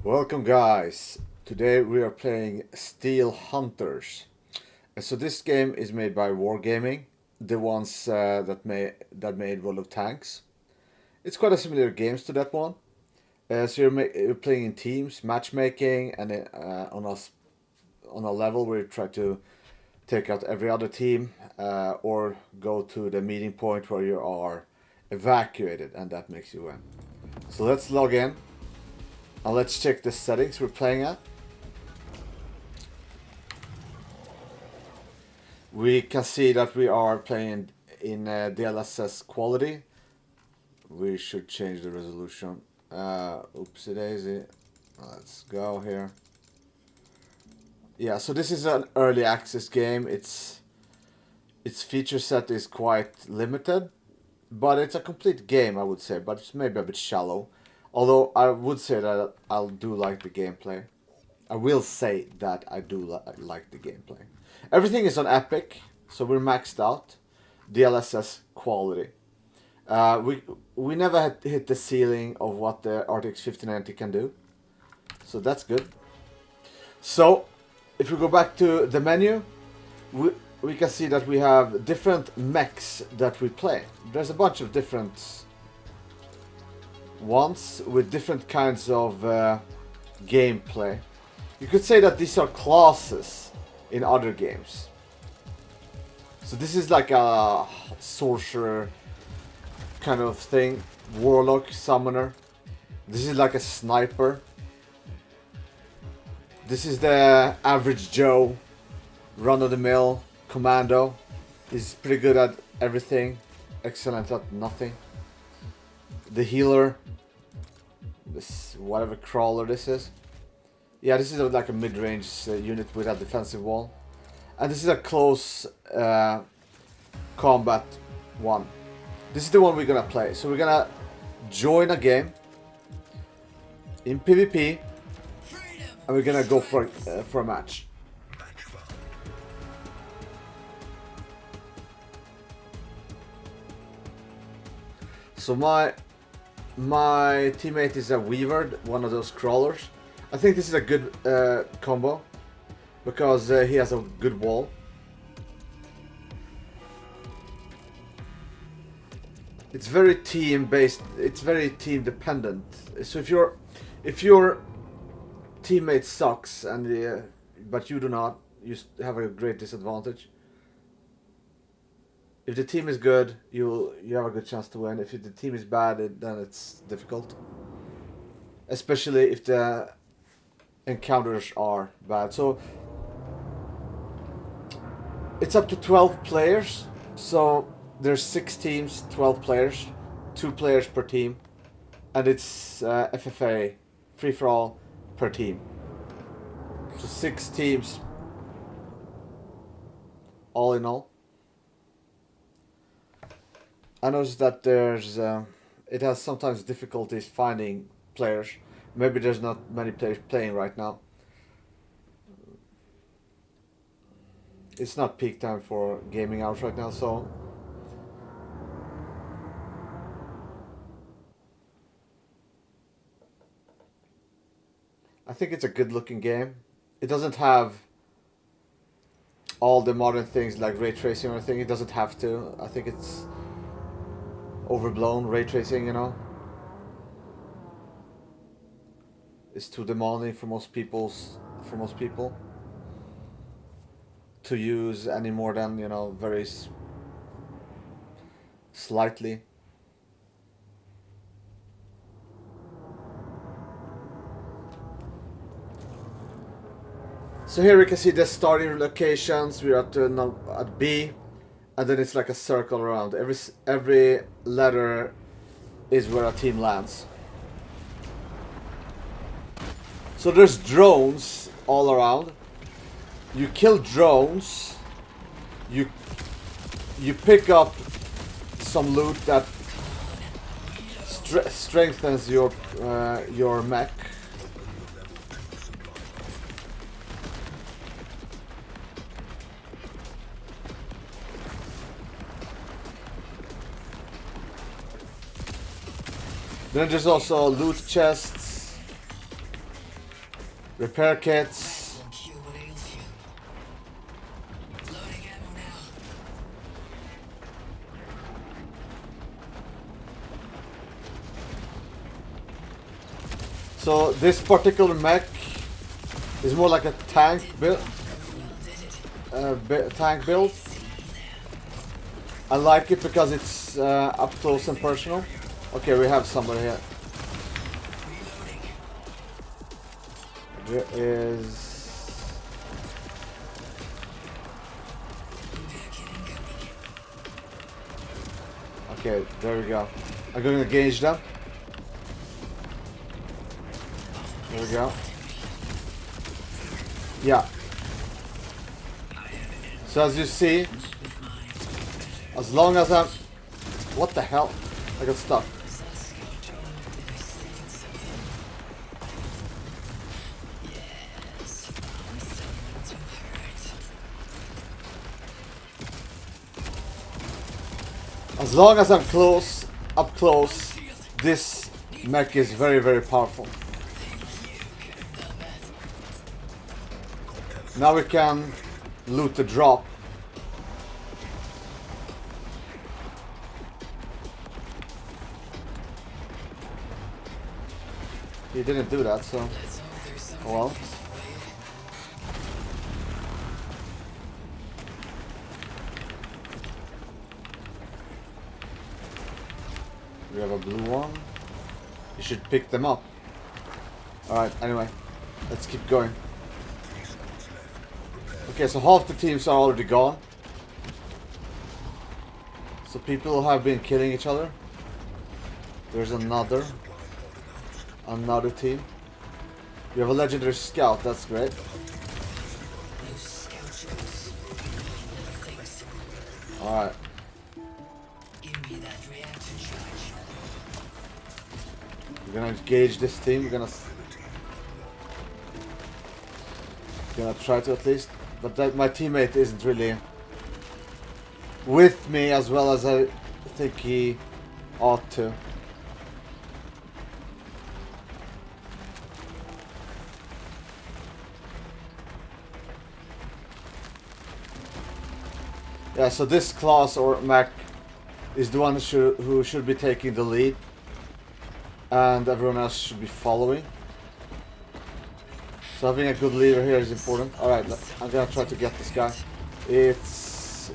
Welcome guys, today we are playing Steel Hunters. So this game is made by Wargaming, the ones that made World of Tanks. It's quite a similar games to that one. So you're playing in teams, matchmaking, and on a level where you try to take out every other team or go to the meeting point where you are evacuated, and that makes you win. So let's log in. Now let's check the settings we're playing at. We can see that we are playing in DLSS quality. We should change the resolution. Oopsie daisy. Let's go here. Yeah, so this is an early access game. Its feature set is quite limited, but it's a complete game, I would say, but it's maybe a bit shallow. Although I would say that I do like the gameplay. I will say that I do like the gameplay. Everything is on Epic, so we're maxed out. DLSS quality. We never hit the ceiling of what the RTX 5090 can do. So that's good. So, if we go back to the menu, we can see that we have different mechs that we play. There's a bunch of different ones with different kinds of gameplay. You could say that these are classes in other games. So this is like a sorcerer kind of thing, warlock, summoner. This is like a sniper. This is the average Joe, run-of-the-mill commando. He's pretty good at everything, excellent at nothing. The healer, this whatever crawler this is. Yeah, this is like a mid-range unit with a defensive wall. And this is a close combat one. This is the one we're gonna play. So we're gonna join a game in PvP, and we're gonna go for a match. So my teammate is a Weaver, one of those crawlers. I think this is a good combo because he has a good wall. It's very team based. It's very team dependent. So if your teammate sucks and but you do not, you have a great disadvantage. If the team is good, you have a good chance to win. If the team is bad, then it's difficult. Especially if the encounters are bad. So it's up to 12 players. So there's 6 teams, 12 players, 2 players per team, and it's FFA, free for all per team. So 6 teams, all in all. I noticed that there's it has sometimes difficulties finding players. Maybe there's not many players playing right now. It's not peak time for gaming hours right now, so I think it's a good looking game. It doesn't have all the modern things like ray tracing or anything. It doesn't have to. I think it's overblown ray tracing, you know. It's too demanding for most people to use any more than, you know, very slightly. So here we can see the starting locations. We're at B, and then it's like a circle around. Every letter is where a team lands. So there's drones all around. You kill drones. You pick up some loot that strengthens your mech. Then there's also loot chests. Repair kits. So this particular mech is more like a tank build. Tank build. I like it because it's up close and personal. Okay, we have somebody here. There is... Okay, there we go. I'm going to engage them. There we go. Yeah. So as you see, as long as I'm... What the hell? I got stuck. As long as I'm close, up close, this mech is very, very powerful. Now we can loot the drop. He didn't do that, so... Oh well. We have a blue one. You should pick them up. Alright, anyway. Let's keep going. Okay, so half the teams are already gone. So people have been killing each other. There's another team. You have a legendary scout, that's great. Alright. We're gonna engage this team, we're gonna try to at least. But that my teammate isn't really with me as well as I think he ought to. Yeah, so this class or mech is the one who should be taking the lead, and everyone else should be following. So having a good leader here is important. Alright, I'm gonna try to get this guy. It's...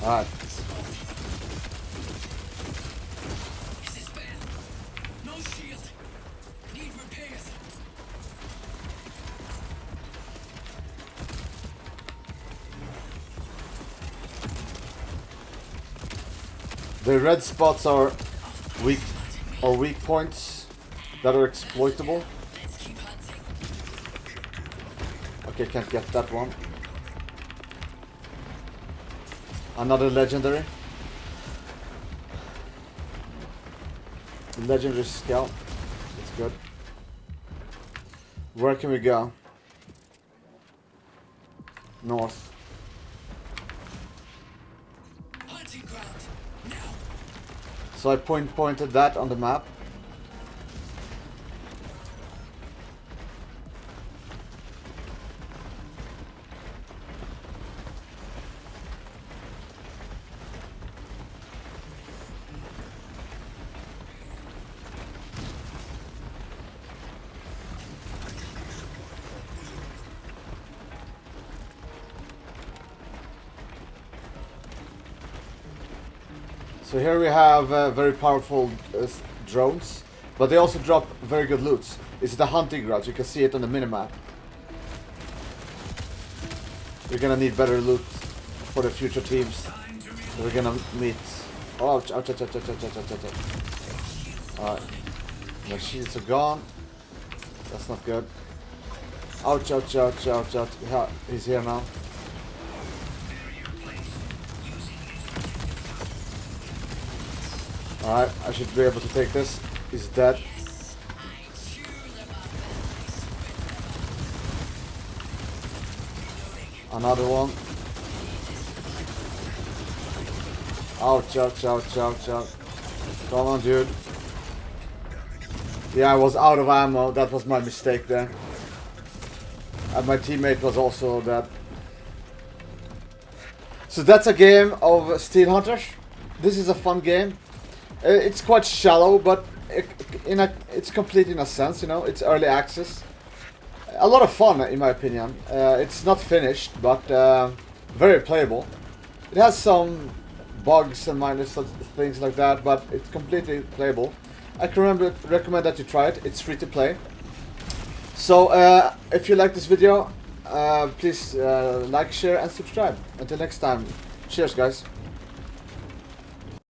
Alright. The red spots are weak points that are exploitable. Okay, can't get that one. Another legendary. Legendary scout. That's good. Where can we go? North. So I pointed that on the map. So here we have very powerful drones, but they also drop very good loots. It's the hunting grounds, you can see it on the minimap. We're gonna need better loot for the future teams. So we're gonna meet... Oh, ouch, ouch, ouch, ouch, ouch, ouch, ouch, ouch. Alright. My shields are gone. That's not good. Ouch, ouch, ouch, ouch, ouch. Yeah, he's here now. Alright, I should be able to take this. He's dead. Another one. Ouch, ouch, ouch, ouch, ouch. Come on, dude. Yeah, I was out of ammo. That was my mistake there. And my teammate was also dead. So that's a game of Steel Hunters. This is a fun game. It's quite shallow, but it's complete in a sense, you know. It's early access. A lot of fun, in my opinion. It's not finished, but very playable. It has some bugs and minor things like that, but it's completely playable. I can recommend that you try it. It's free to play. So if you like this video, please like, share and subscribe. Until next time, cheers guys.